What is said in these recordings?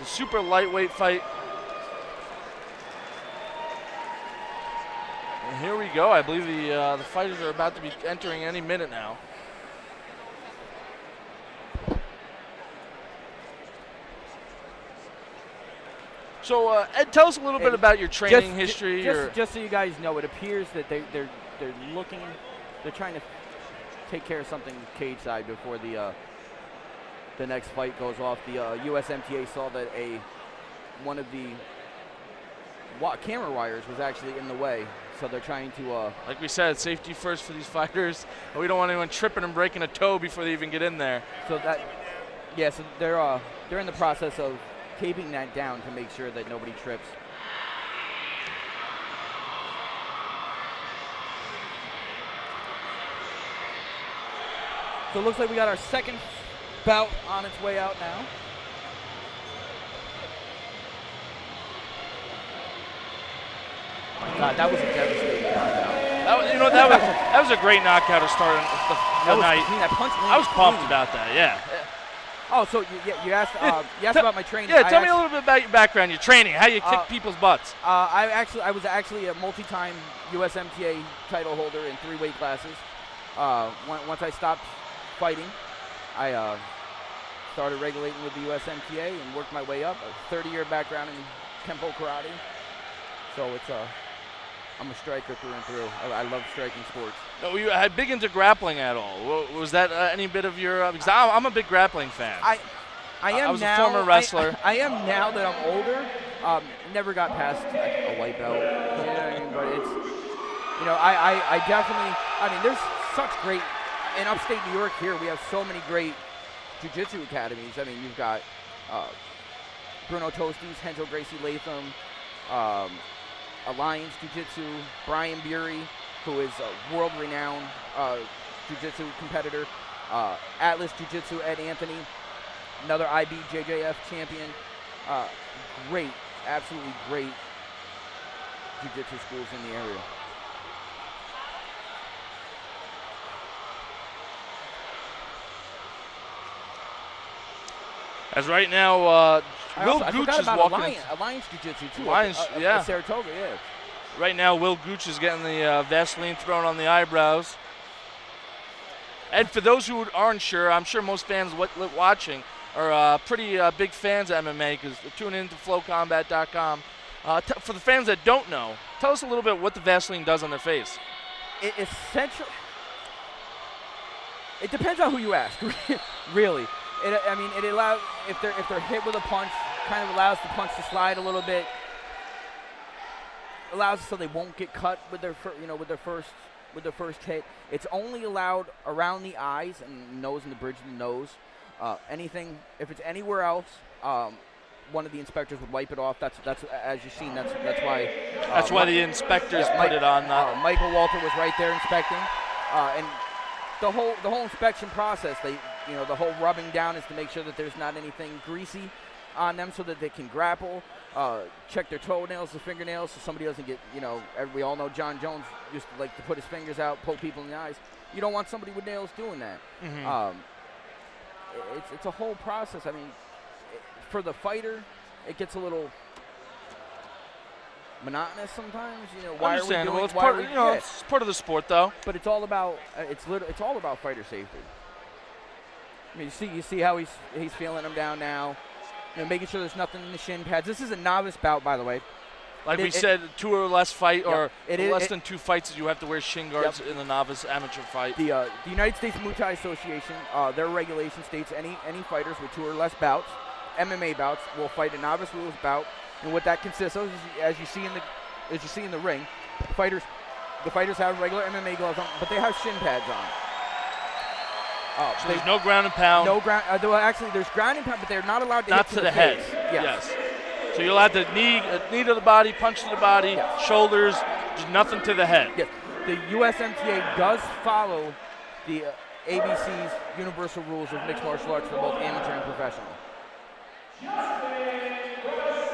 It's a super lightweight fight. And here we go. I believe the fighters are about to be entering any minute now. So, Ed, tell us a little bit about your training history. Just so you guys know, it appears that they're trying to take care of something cage side before the next fight goes off. The USMTA saw that one of the camera wires was actually in the way, so they're trying to. Like we said, safety first for these fighters. We don't want anyone tripping and breaking a toe before they even get in there. So so they're in the process of taping that down to make sure that nobody trips. So it looks like we got our second bout on its way out now. My God, that was a devastating knockout. That was a great knockout to start the night. I was pumped about that. Yeah. Oh, so you asked about my training. Yeah, tell me a little bit about your background, your training, how you kick people's butts. I was actually a multi-time USMTA title holder in 3 weight classes. Once I stopped fighting, I started regulating with the USMTA and worked my way up. A 30-year background in Kempo karate. So I'm a striker through and through. I love striking sports. No, you had big into grappling at all? Was that any bit of your? Because I'm a big grappling fan. I am I was now, a former wrestler. I am now that I'm older. Never got past a white belt. But it's, I definitely. I mean, there's such great in upstate New York. Here we have so many great jiu-jitsu academies. I mean, you've got Bruno Tostes, Henzo Gracie Latham. Alliance Jiu-Jitsu, Brian Bury, who is a world-renowned Jiu-Jitsu competitor. Atlas Jiu-Jitsu, Ed Anthony, another IBJJF champion. Great, absolutely great Jiu-Jitsu schools in the area. As right now, Will Gooch is walking. Alliance Jiu-Jitsu too. Alliance, yeah. Saratoga, yeah. Right now, Will Gooch is getting the Vaseline thrown on the eyebrows. And for those who aren't sure, I'm sure most fans watching are pretty big fans of MMA because they're tuning into flowcombat.com. For the fans that don't know, tell us a little bit what the Vaseline does on their face. It depends on who you ask, really. It allows if they're hit with a punch, kind of allows the punch to slide a little bit. Allows so they won't get cut with their first hit. It's only allowed around the eyes and nose and the bridge of the nose. Anything if it's anywhere else, one of the inspectors would wipe it off. That's as you've seen. That's why. That's why the inspectors put it on. Michael Walter was right there inspecting, and the whole inspection process. The whole rubbing down is to make sure that there's not anything greasy on them so that they can grapple, check their toenails, their fingernails, so somebody doesn't get, we all know John Jones used to like to put his fingers out, poke people in the eyes. You don't want somebody with nails doing that. Mm-hmm. It's a whole process. I mean, for the fighter, it gets a little monotonous sometimes. Why Understandable. are we doing, it's part of the sport, though. But it's all about it's all about fighter safety. I mean, you see how he's feeling him down now. Making sure there's nothing in the shin pads. This is a novice bout, by the way. Like we said, 2 or less fight, or less than 2 fights, you have to wear shin guards in the novice amateur fight. The United States Muay Thai Association, their regulation states any fighters with 2 or less bouts, MMA bouts, will fight a novice rules bout, and what that consists of is, as you see in the ring, the fighters have regular MMA gloves on, but they have shin pads on. So there's no ground and pound. No ground. Actually, there's ground and pound, but they're not allowed to hit to the head. Yes. So you're allowed to knee to the body, punch to the body, shoulders, just nothing to the head. Yes. The USMTA does follow the ABC's universal rules of mixed martial arts for both amateur and professional.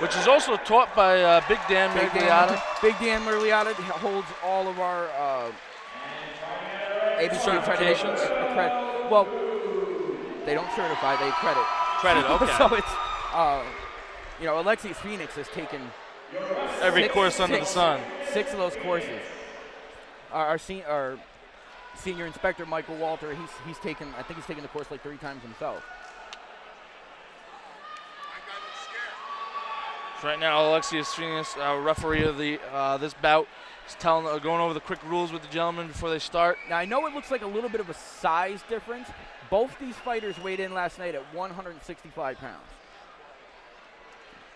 Which is also taught by Big Dan Mergliata. Big Dan Mergliata holds all of our ABC certifications. Well, they don't certify; they credit. Okay. So it's You know, Alexius Phoenix has taken every course under the sun. 6 of those courses. Our senior inspector, Michael Walter, he's taken, I think he's taken the course like 3 times himself. So right now, Alexius Phoenix, referee of the this bout, is going over the quick rules with the gentlemen before they start. Now, I know it looks like a little bit of a size difference. Both these fighters weighed in last night at 165 pounds.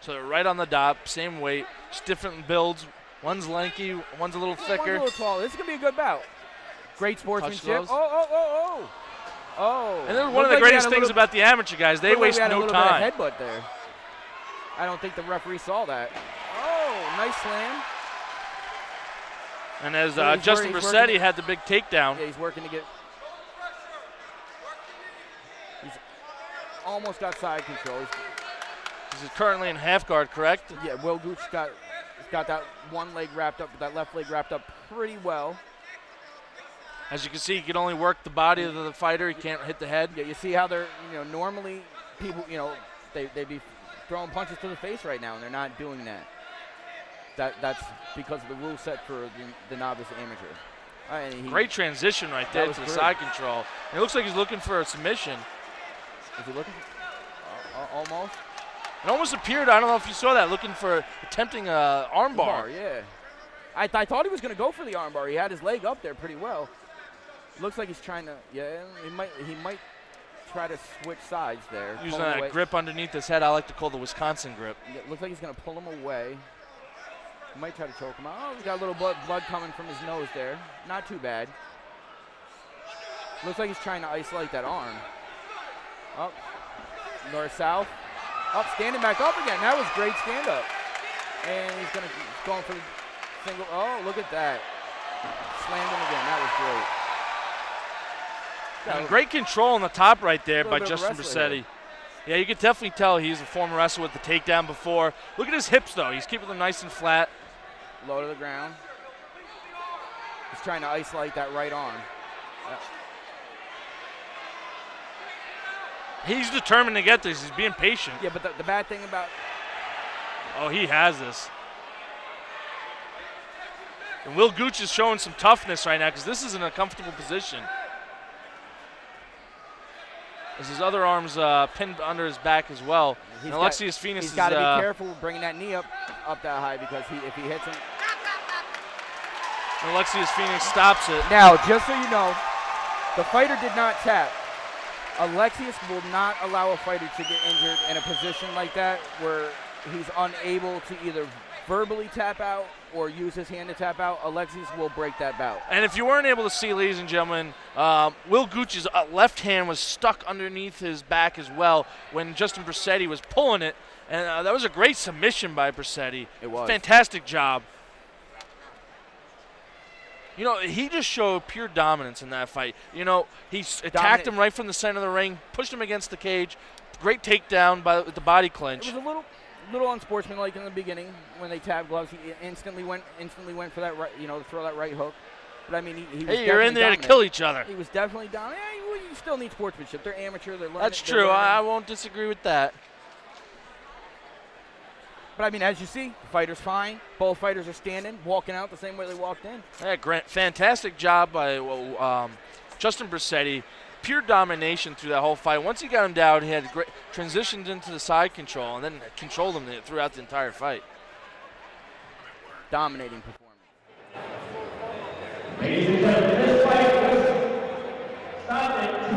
So they're right on the dot, same weight, just different builds. One's lanky, one's a little thicker. One's a little taller. This is going to be a good bout. Great sportsmanship. Oh. And then one of the greatest things about the amateur guys, they waste no time. Bit of headbutt there. I don't think the referee saw that. Oh, nice slam. And as Justin Bressette had the big takedown. Yeah, he's working to get. He's almost got side control. He's currently in half guard, correct? Yeah, Will Gooch got that one leg wrapped up, that left leg wrapped up pretty well. As you can see, he can only work the body of the fighter. He can't hit the head. Yeah, you see how they're, normally people, they'd be throwing punches to the face right now, and they're not doing that. That's because of the rule set for the novice amateur. Great transition right there to the side control. And it looks like he's looking for a submission. Is he looking almost? It almost appeared, I don't know if you saw that, looking for attempting a arm bar. Yeah. I thought he was going to go for the arm bar. He had his leg up there pretty well. Looks like he's trying to, he might try to switch sides there. Using that grip underneath his head, I like to call the Wisconsin grip. It looks like he's going to pull him away. He might try to choke him out. Oh, he's got a little blood coming from his nose there. Not too bad. Looks like he's trying to isolate that arm. Up, north-south. Up, standing back up again. That was great stand-up. And he's going for the single. Oh, look at that. Slammed him again. That was great. And great control on the top right there by Justin Bressette. Yeah, you can definitely tell he's a former wrestler with the takedown before. Look at his hips, though. He's keeping them nice and flat. Low to the ground. He's trying to isolate that right arm. He's determined to get this. He's being patient. Yeah, but the bad thing about... Oh, he has this. And Will Gooch is showing some toughness right now because this is in a comfortable position. As his other arm's pinned under his back as well. And Alexius Phoenix he's got to be careful bringing that knee up that high because if he hits him... And Alexius Phoenix stops it. Now, just so you know, the fighter did not tap. Alexius will not allow a fighter to get injured in a position like that where he's unable to either verbally tap out or use his hand to tap out. Alexius will break that bout. And if you weren't able to see, ladies and gentlemen, Will Gooch's left hand was stuck underneath his back as well when Justin Bressette was pulling it. And that was a great submission by Bressette. It was. Fantastic job. He just showed pure dominance in that fight. He attacked him right from the center of the ring, pushed him against the cage. Great takedown with the body clinch. It was a little unsportsmanlike in the beginning when they tapped gloves. He instantly went for that right, to throw that right hook. But I mean, he was you're in there dominant. to kill each other. He was definitely dominant. You still need sportsmanship. They're amateur. They're learning. That's true. I won't disagree with that. But, I mean, as you see, the fighter's fine. Both fighters are standing, walking out the same way they walked in. Yeah, fantastic job by Justin Bressette. Pure domination through that whole fight. Once he got him down, he had great transitioned into the side control and then controlled him throughout the entire fight. Dominating performance. Ladies and gentlemen, this fight was stopped at 2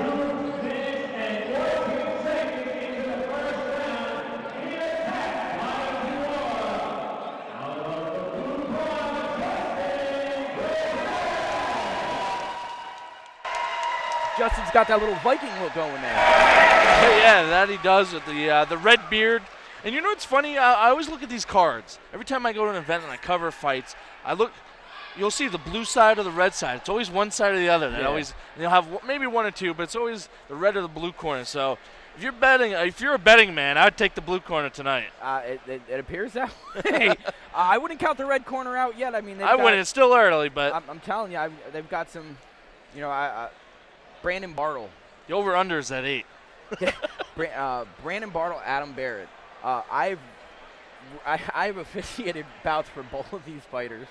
minutes and 14 seconds into the first round. In attack, line 1, out of the blue corner, Justin's got that little Viking look going there. Yeah, that he does with the red beard. And you know what's funny? I always look at these cards. Every time I go to an event and I cover fights, you'll see the blue side or the red side. It's always one side or the other. Yeah. You'll have maybe one or two, but it's always the red or the blue corner. So if you're a betting man, I'd take the blue corner tonight. It appears that way. I wouldn't count the red corner out yet. I mean, I wouldn't. It's still early, but I'm telling you, they've got some. Brandon Bartle. The over/under is at 8. Brandon Bartle, Adam Barrett. I've I've officiated bouts for both of these fighters.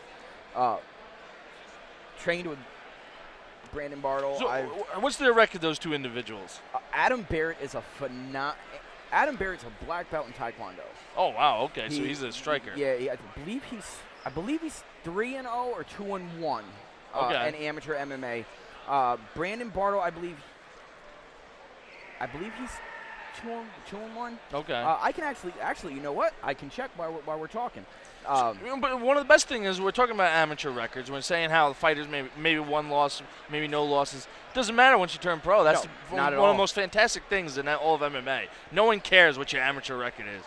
Trained with Brandon Bartle. So, what's their record, those two individuals? Adam Barrett is Adam Barrett's a black belt in Taekwondo. Oh wow, okay, so he's a striker. Yeah, I believe he's 3-0 or 2-1 Okay. in amateur MMA. Brandon Bartle, I believe he's 2-1. Okay. I can actually, you know what? I can check while we're talking. But one of the best things is we're talking about amateur records. We're saying how the fighters maybe one loss, maybe no losses. Doesn't matter once you turn pro. That's not at one of all. the most fantastic things in all of MMA. No one cares what your amateur record is.